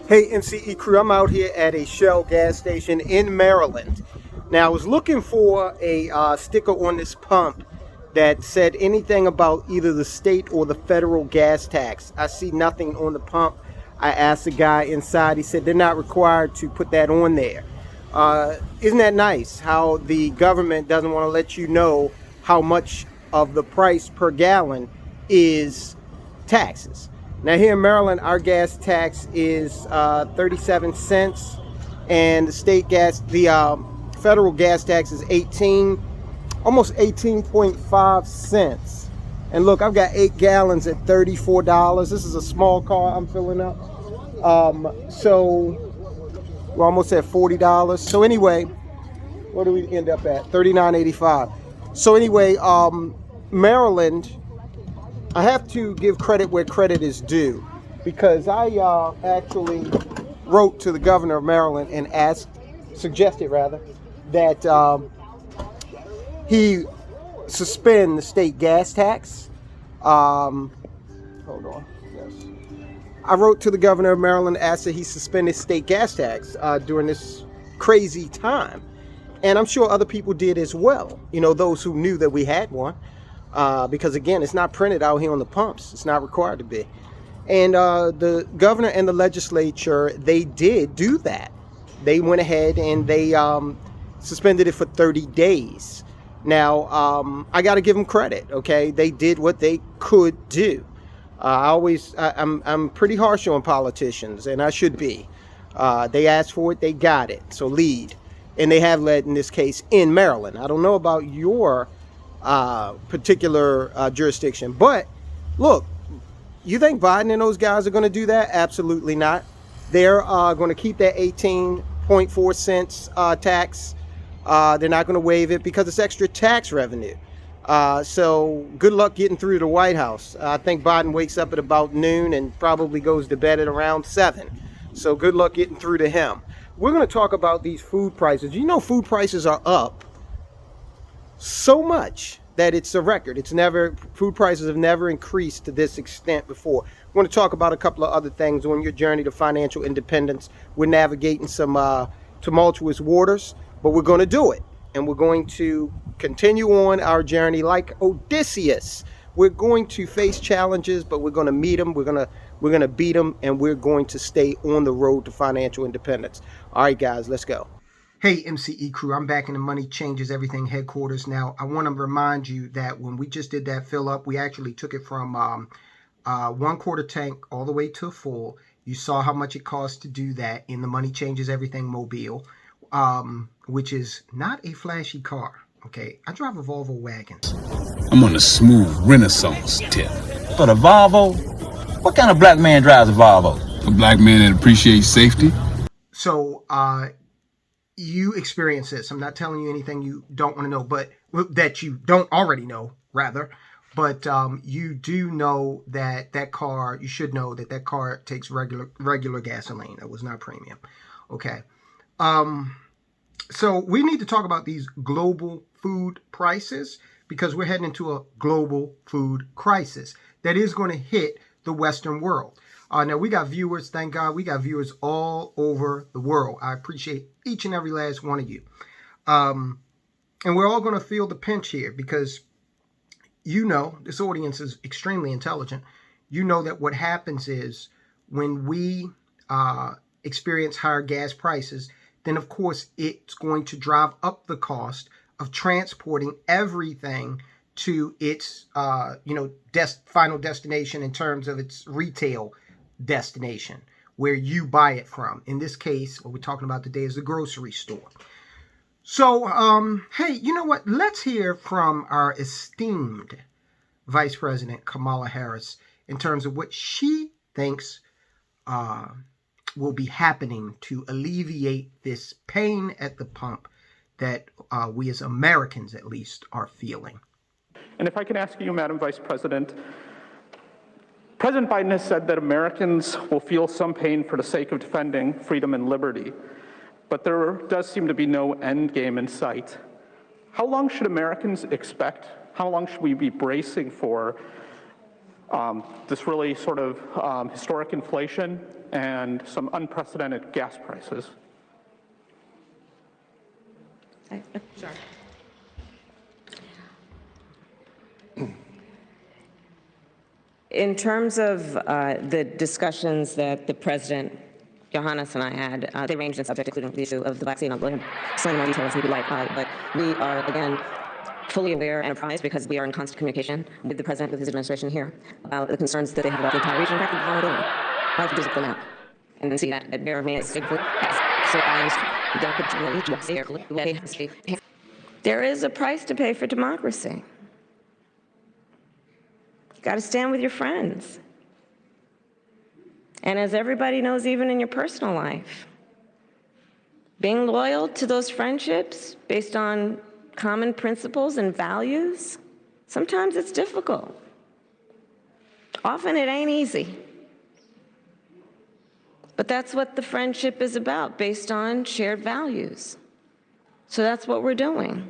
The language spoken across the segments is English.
Hey, MCE crew, I'm out here at a Shell gas station in Maryland. Now, I was looking for a sticker on this pump that said anything about either the state or the federal gas tax. I see nothing on the pump. I asked the guy inside, he said they're not required to put that on there. Isn't that nice how the government doesn't want to let you know how much of the price per gallon is taxes? Now here in Maryland, our gas tax is 37 cents, and the federal gas tax is almost 18.5 cents. And look, I've got 8 gallons at $34. This is a small car I'm filling up. So we're almost at $40. So anyway, what do we end up at? $39.85. So anyway, Maryland, I have to give credit where credit is due, because I actually wrote to the governor of Maryland and suggested that he suspend the state gas tax. Hold on. Yes. I wrote to the governor of Maryland, asked that he suspend his state gas tax during this crazy time. And I'm sure other people did as well. You know, those who knew that we had one. Because again, it's not printed out here on the pumps. It's not required to be. And the governor and the legislature, they did do that. They went ahead and they suspended it for 30 days. Now, I got to give them credit, okay? They did what they could do. I'm pretty harsh on politicians, and I should be. They asked for it, they got it. So lead. And they have led in this case in Maryland. I don't know about your particular jurisdiction, but look, you think Biden and those guys are going to do that? Absolutely not. They're going to keep that 18.4 cents tax. They're not going to waive it because it's extra tax revenue. So good luck getting through the White House. I think Biden wakes up at about noon and probably goes to bed at around 7. So good luck getting through to him. We're going to talk about these food prices. You know, food prices are up so much that it's a record. Food prices have never increased to this extent before. We're going to talk about a couple of other things on your journey to financial independence. We're navigating some tumultuous waters, but we're going to do it. And we're going to continue on our journey like Odysseus. We're going to face challenges, but we're going to meet them. We're going to beat them, and we're going to stay on the road to financial independence. All right, guys, let's go. Hey, MCE crew, I'm back in the Money Changes Everything headquarters. Now, I want to remind you that when we just did that fill up, we actually took it from 1/4 tank all the way to full. You saw how much it cost to do that in the Money Changes Everything mobile, which is not a flashy car. Okay, I drive a Volvo wagon. I'm on a smooth Renaissance tip. But a Volvo? What kind of black man drives a Volvo? A black man that appreciates safety. So, you experience this. I'm not telling you anything you don't want to know, but that you don't already know, rather. But you do know that car, you should know that car takes regular gasoline. That was not premium. Okay. So we need to talk about these global food prices, because we're heading into a global food crisis that is going to hit the Western world. Now, we got viewers, thank God, we got viewers all over the world. I appreciate each and every last one of you. And we're all going to feel the pinch here, because you know, this audience is extremely intelligent. You know that what happens is when we experience higher gas prices, then of course it's going to drive up the cost of transporting everything to its final destination in terms of its retail destination, where you buy it from. In this case, what we're talking about today is the grocery store. So, hey, you know what? Let's hear from our esteemed Vice President Kamala Harris in terms of what she thinks will be happening to alleviate this pain at the pump that we as Americans, at least, are feeling. And if I can ask you, Madam Vice President, President Biden has said that Americans will feel some pain for the sake of defending freedom and liberty, but there does seem to be no end game in sight. How long should Americans expect? How long should we be bracing for this really sort of historic inflation and some unprecedented gas prices. Sure. In terms of the discussions that the President, Johannes, and I had, they ranged in subject, including the issue of the vaccine. I'll go ahead and explain more details if you'd like, but we are, again, fully aware and apprised, because we are in constant communication with the President, with his administration here, about the concerns that they have about the entire region, in fact, the vulnerability. I'll have to just go now and then see that at Bear of May. There is a price to pay for democracy. You got to stand with your friends. And as everybody knows, even in your personal life, being loyal to those friendships based on common principles and values, sometimes it's difficult. Often it ain't easy. But that's what the friendship is about, based on shared values. So that's what we're doing.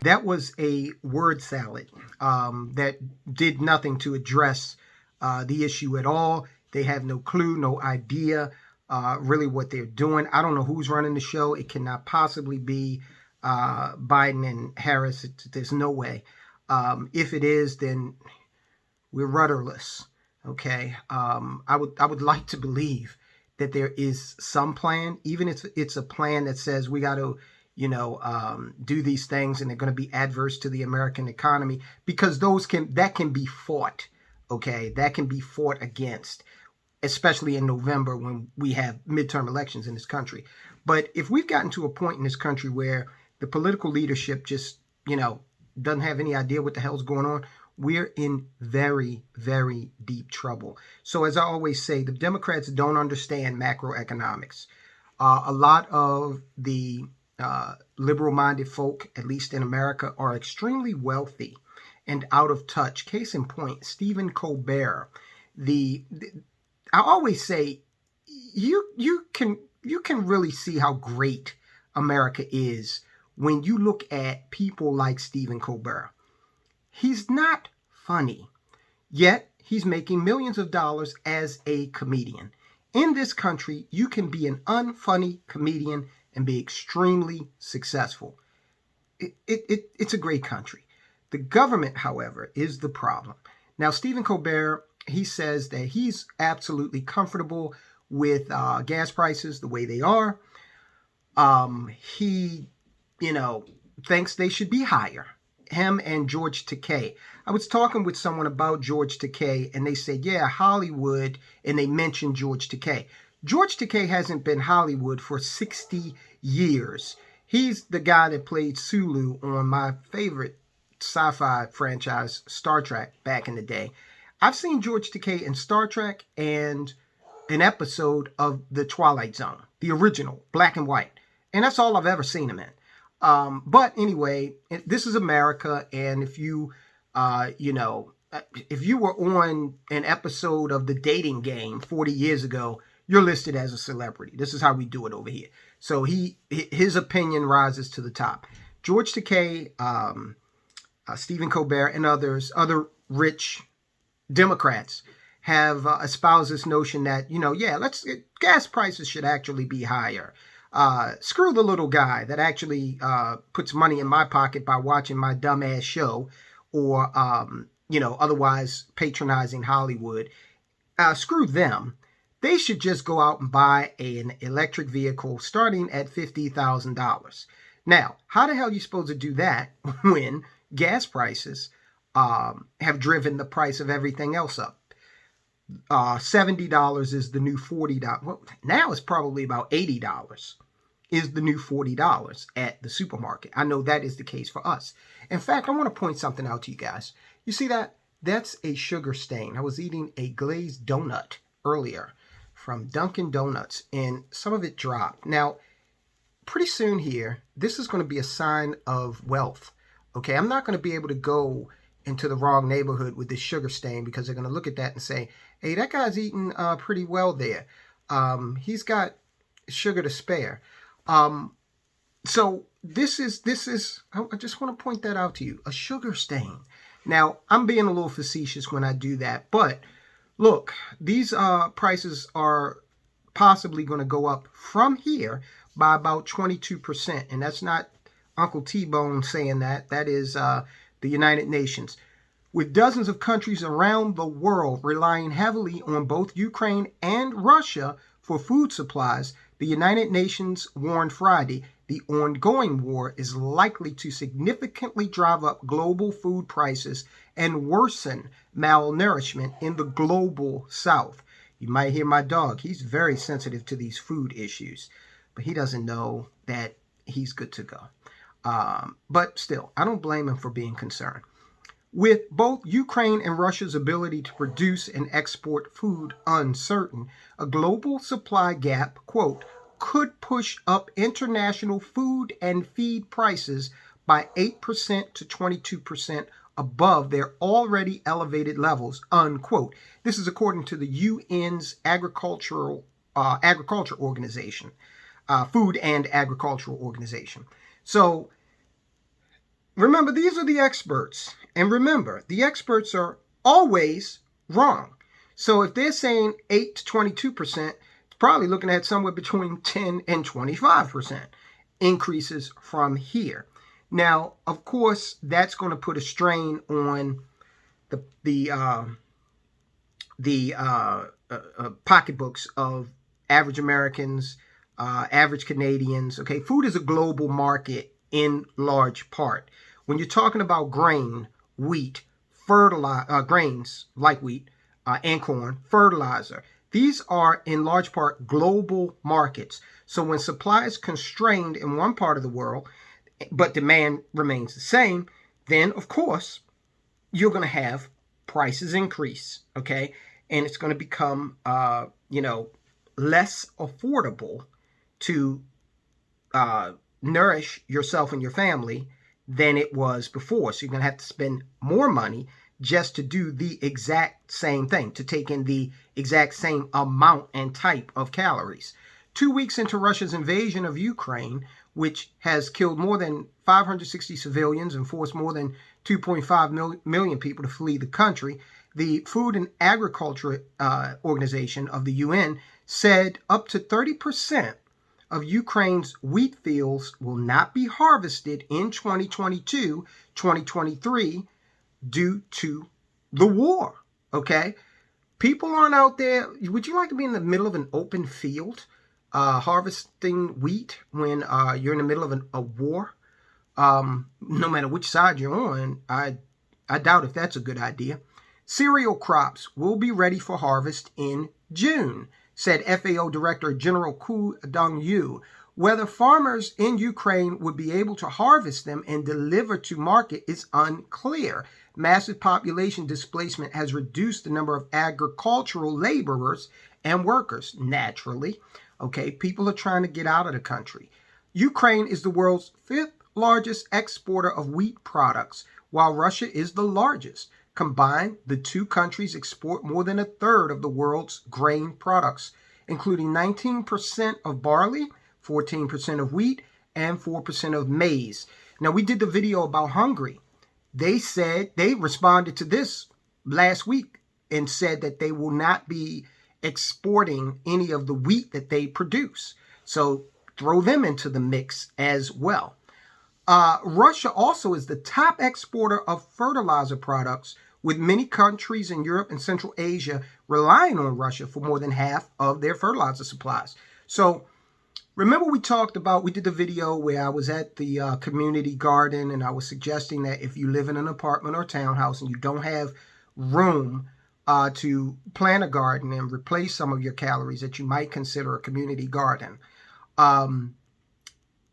That was a word salad that did nothing to address the issue at all. They have no clue, no idea really what they're doing. I don't know who's running the show. It cannot possibly be Biden and Harris. There's no way. If it is, then we're rudderless. Okay. I would like to believe that there is some plan, even if it's a plan that says we got to, do these things and they're going to be adverse to the American economy, because that can be fought. Okay. That can be fought against, especially in November when we have midterm elections in this country. But if we've gotten to a point in this country where the political leadership just, doesn't have any idea what the hell's going on, we're in very, very deep trouble. So as I always say, the Democrats don't understand macroeconomics. A lot of the liberal-minded folk, at least in America, are extremely wealthy and out of touch. Case in point, Stephen Colbert. I always say you can really see how great America is when you look at people like Stephen Colbert. He's not funny, yet he's making millions of dollars as a comedian. In this country, you can be an unfunny comedian and be extremely successful. It's a great country. The government, however, is the problem. Now, Stephen Colbert, he says that he's absolutely comfortable with gas prices the way they are. He, thinks they should be higher. Him and George Takei. I was talking with someone about George Takei, and they said, yeah, Hollywood, and they mentioned George Takei. George Takei hasn't been Hollywood for 60 years. He's the guy that played Sulu on my favorite sci-fi franchise, Star Trek, back in the day. I've seen George Takei in Star Trek and an episode of The Twilight Zone, the original, black and white. And that's all I've ever seen him in. But anyway, this is America, and if you, if you were on an episode of The Dating Game 40 years ago, you're listed as a celebrity. This is how we do it over here. So his opinion rises to the top. George Takei, Stephen Colbert, and other rich Democrats have espoused this notion that, gas prices should actually be higher. Screw the little guy that actually puts money in my pocket by watching my dumbass show or, otherwise patronizing Hollywood. Screw them. They should just go out and buy an electric vehicle starting at $50,000. Now, how the hell are you supposed to do that when gas prices have driven the price of everything else up? $70 is the new $40. Well, now it's probably about $80 is the new $40 at the supermarket. I know that is the case for us. In fact, I want to point something out to you guys. You see that? That's a sugar stain. I was eating a glazed donut earlier from Dunkin' Donuts, and some of it dropped. Now, pretty soon here, this is going to be a sign of wealth. Okay, I'm not going to be able to go into the wrong neighborhood with this sugar stain, because they're going to look at that and say, hey, that guy's eating pretty well there. He's got sugar to spare. So this is I just want to point that out to you, a sugar stain. Now, I'm being a little facetious when I do that, but look, these prices are possibly going to go up from here by about 22%, and that's not Uncle T-Bone saying that. That is the United Nations. With dozens of countries around the world relying heavily on both Ukraine and Russia for food supplies, the United Nations warned Friday the ongoing war is likely to significantly drive up global food prices and worsen malnourishment in the global south. You might hear my dog. He's very sensitive to these food issues, but he doesn't know that he's good to go. But still, I don't blame him for being concerned. With both Ukraine and Russia's ability to produce and export food uncertain, a global supply gap, quote, could push up international food and feed prices by 8% to 22% above their already elevated levels, unquote. This is according to the UN's agriculture organization, Food and Agricultural Organization. So remember, these are the experts. And remember, the experts are always wrong. So if they're saying 8 to 22%, it's probably looking at somewhere between 10 and 25% increases from here. Now, of course, that's going to put a strain on the pocketbooks of average Americans, average Canadians. Okay, food is a global market in large part. When you're talking about grain, wheat, grains like wheat and corn, fertilizer, these are in large part global markets. So when supply is constrained in one part of the world, but demand remains the same, then of course you're going to have prices increase, okay? And it's going to become, less affordable to nourish yourself and your family than it was before. So you're going to have to spend more money just to do the exact same thing, to take in the exact same amount and type of calories. 2 weeks into Russia's invasion of Ukraine, which has killed more than 560 civilians and forced more than 2.5 million people to flee the country, the Food and Agriculture Organization of the UN said up to 30% of Ukraine's wheat fields will not be harvested in 2022, 2023 due to the war, okay? People aren't out there. Would you like to be in the middle of an open field harvesting wheat when you're in the middle of a war? No matter which side you're on, I doubt if that's a good idea. Cereal crops will be ready for harvest in June, said FAO Director General Ku Dong-yu. Whether farmers in Ukraine would be able to harvest them and deliver to market is unclear. Massive population displacement has reduced the number of agricultural laborers and workers, naturally. Okay, people are trying to get out of the country. Ukraine is the world's 5th largest exporter of wheat products, while Russia is the largest. Combined, the two countries export more than a third of the world's grain products, including 19% of barley, 14% of wheat, and 4% of maize. Now, we did the video about Hungary. They responded to this last week and said that they will not be exporting any of the wheat that they produce. So throw them into the mix as well. Russia also is the top exporter of fertilizer products, with many countries in Europe and Central Asia relying on Russia for more than half of their fertilizer supplies. So remember we did the video where I was at the community garden, and I was suggesting that if you live in an apartment or townhouse and you don't have room to plant a garden and replace some of your calories, that you might consider a community garden.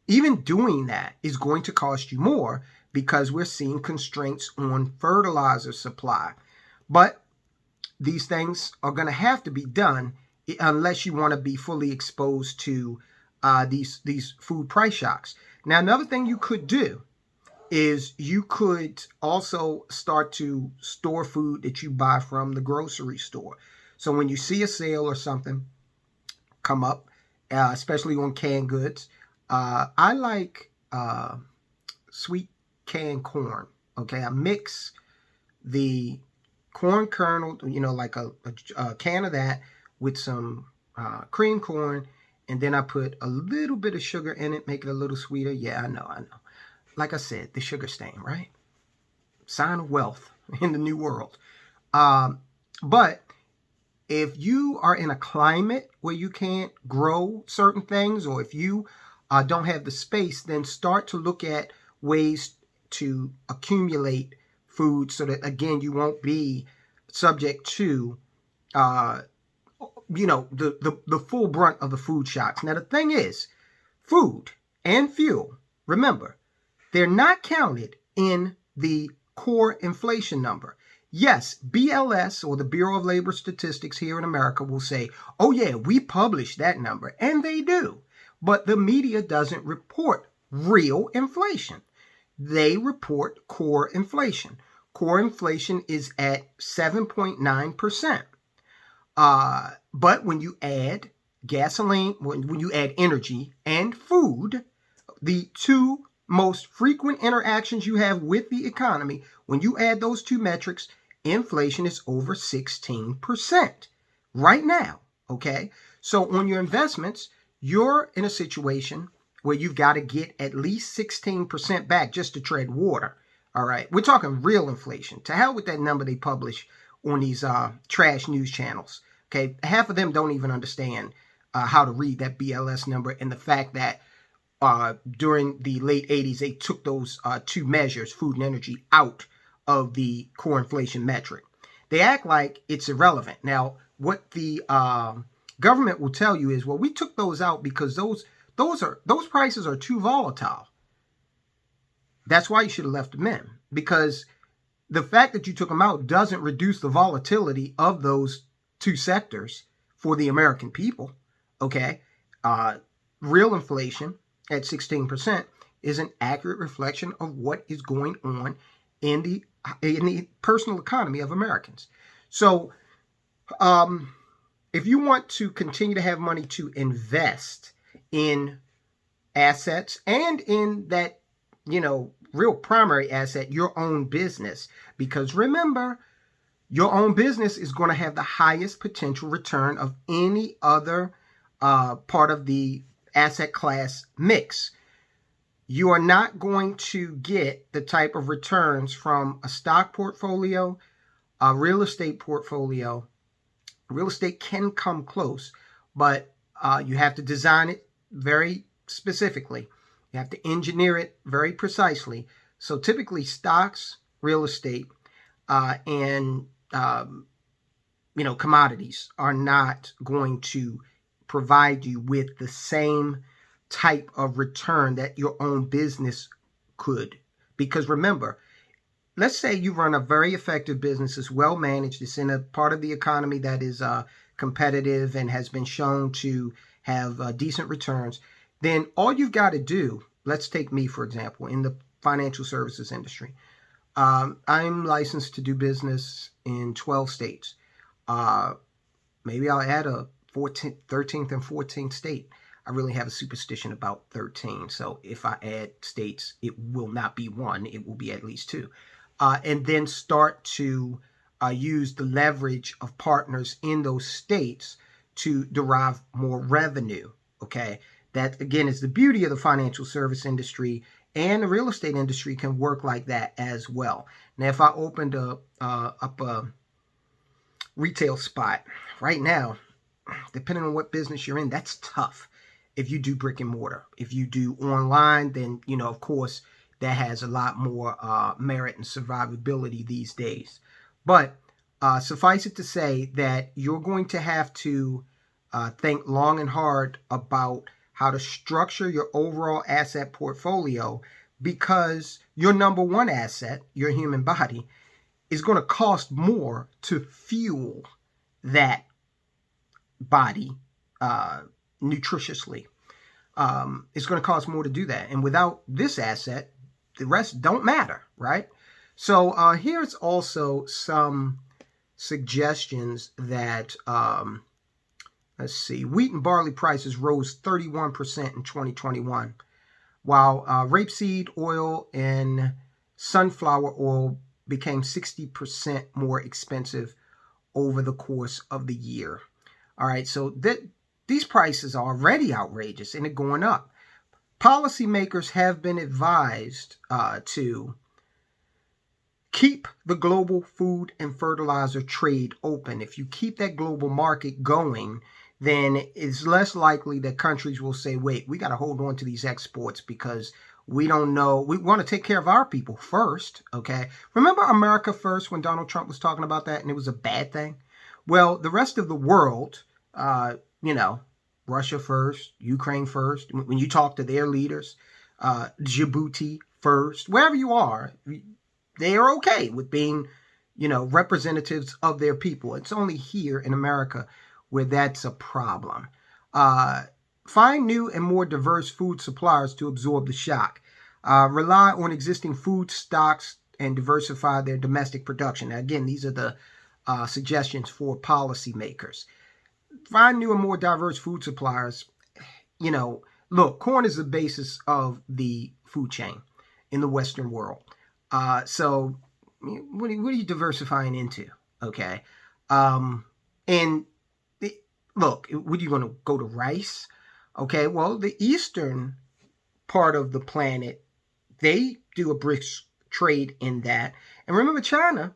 Even doing that is going to cost you more because we're seeing constraints on fertilizer supply. But these things are going to have to be done unless you want to be fully exposed to these food price shocks. Now, another thing you could do is you could also start to store food that you buy from the grocery store. So when you see a sale or something come up, especially on canned goods, I like sweet canned corn. Okay, I mix the corn kernel, like a can of that with some cream corn, and then I put a little bit of sugar in it, make it a little sweeter. Yeah, I know. Like I said, the sugar stain, right? Sign of wealth in the new world. But if you are in a climate where you can't grow certain things, or if you don't have the space, then start to look at ways to accumulate food so that, again, you won't be subject to uh, the full brunt of the food shocks. Now, the thing is, food and fuel, remember, they're not counted in the core inflation number. Yes, BLS, or the Bureau of Labor Statistics here in America, will say, oh yeah, we publish that number, and they do. But the media doesn't report real inflation. They report core inflation. Core inflation is at 7.9%. But when you add gasoline, when you add energy and food, the two most frequent interactions you have with the economy, when you add those two metrics, inflation is over 16% right now. Okay. So on your investments, you're in a situation where you've got to get at least 16% back just to tread water. All right. We're talking real inflation. To hell with that number they publish on these trash news channels. Okay. Half of them don't even understand how to read that BLS number, and the fact that during the late 80s, they took those two measures, food and energy, out of the core inflation metric. They act like it's irrelevant. Now, what the government will tell you is, well, we took those out because those prices are too volatile. That's why you should have left them in, because the fact that you took them out doesn't reduce the volatility of those two sectors for the American people. Okay, real inflation at 16% is an accurate reflection of what is going on in the personal economy of Americans. So, if you want to continue to have money to invest in assets and in that, real primary asset, your own business, because remember, your own business is going to have the highest potential return of any other part of the asset class mix. You are not going to get the type of returns from a stock portfolio, a real estate portfolio. Real estate can come close, but you have to design it very specifically. You have to engineer it very precisely. So typically stocks, real estate, and commodities are not going to provide you with the same type of return that your own business could. Because remember, let's say you run a very effective business, it's well managed, it's in a part of the economy that is competitive and has been shown to have decent returns. Then all you've got to do, let's take me, for example, in the financial services industry. I'm licensed to do business in 12 states. Maybe I'll add a 13th and 14th state. I really have a superstition about 13. So if I add states, it will not be one. It will be at least two. And then start to use the leverage of partners in those states to derive more revenue. Okay. That, again, is the beauty of the financial service industry, and the real estate industry can work like that as well. Now, if I opened up a retail spot right now, depending on what business you're in, that's tough. If you do brick and mortar, if you do online, then, of course, that has a lot more merit and survivability these days. But suffice it to say that you're going to have to think long and hard about how to structure your overall asset portfolio, because your number one asset, your human body, is going to cost more to fuel that body nutritiously. It's going to cost more to do that. And without this asset, the rest don't matter, right? So here's also some suggestions that Let's see. Wheat and barley prices rose 31% in 2021, while rapeseed oil and sunflower oil became 60% more expensive over the course of the year. All right, so these prices are already outrageous and they're going up. Policymakers have been advised to keep the global food and fertilizer trade open. If you keep that global market going, then it's less likely that countries will say, wait, we got to hold on to these exports because we don't know. We want to take care of our people first, okay? Remember America First when Donald Trump was talking about that and it was a bad thing? Well, the rest of the world, Russia first, Ukraine first, when you talk to their leaders, Djibouti first, wherever you are, they are okay with being, representatives of their people. It's only here in America where that's a problem. Find new and more diverse food suppliers to absorb the shock. Rely on existing food stocks and diversify their domestic production. Now, again, these are the suggestions for policymakers. Find new and more diverse food suppliers. Look, corn is the basis of the food chain in the Western world. So what are you diversifying into? Okay. Look, what are you going to go to rice? Okay. Well, the eastern part of the planet, they do a brisk trade in that. And remember, China,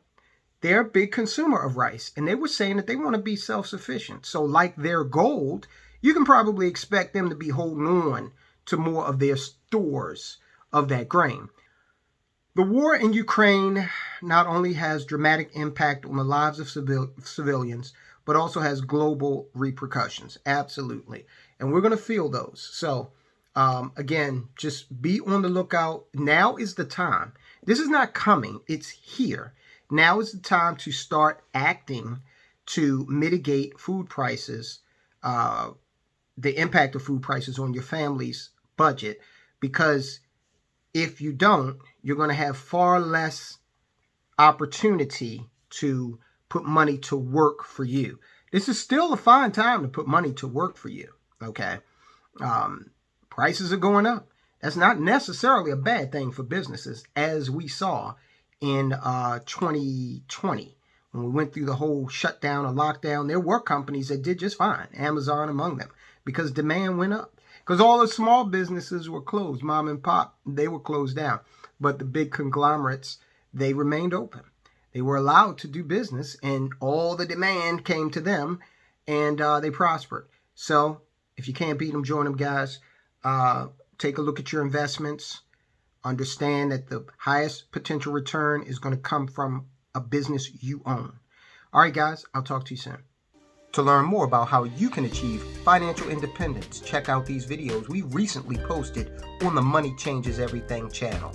they're a big consumer of rice, and they were saying that they want to be self-sufficient. So like their gold, you can probably expect them to be holding on to more of their stores of that grain. The war in Ukraine not only has dramatic impact on the lives of civilians, but also has global repercussions. Absolutely. And we're going to feel those. So again, just be on the lookout. Now is the time. This is not coming. It's here. Now is the time to start acting to mitigate food prices, the impact of food prices on your family's budget, because if you don't, you're going to have far less opportunity to put money to work for you. This is still a fine time to put money to work for you, okay? Prices are going up. That's not necessarily a bad thing for businesses, as we saw in 2020. When we went through the whole shutdown or lockdown, there were companies that did just fine, Amazon among them, because demand went up. Because all the small businesses were closed, mom and pop, they were closed down. But the big conglomerates, they remained open. They were allowed to do business, and all the demand came to them, and they prospered. So if you can't beat them, join them, guys. Take a look at your investments. Understand that the highest potential return is going to come from a business you own. All right, guys, I'll talk to you soon. To learn more about how you can achieve financial independence, check out these videos we recently posted on the Money Changes Everything channel.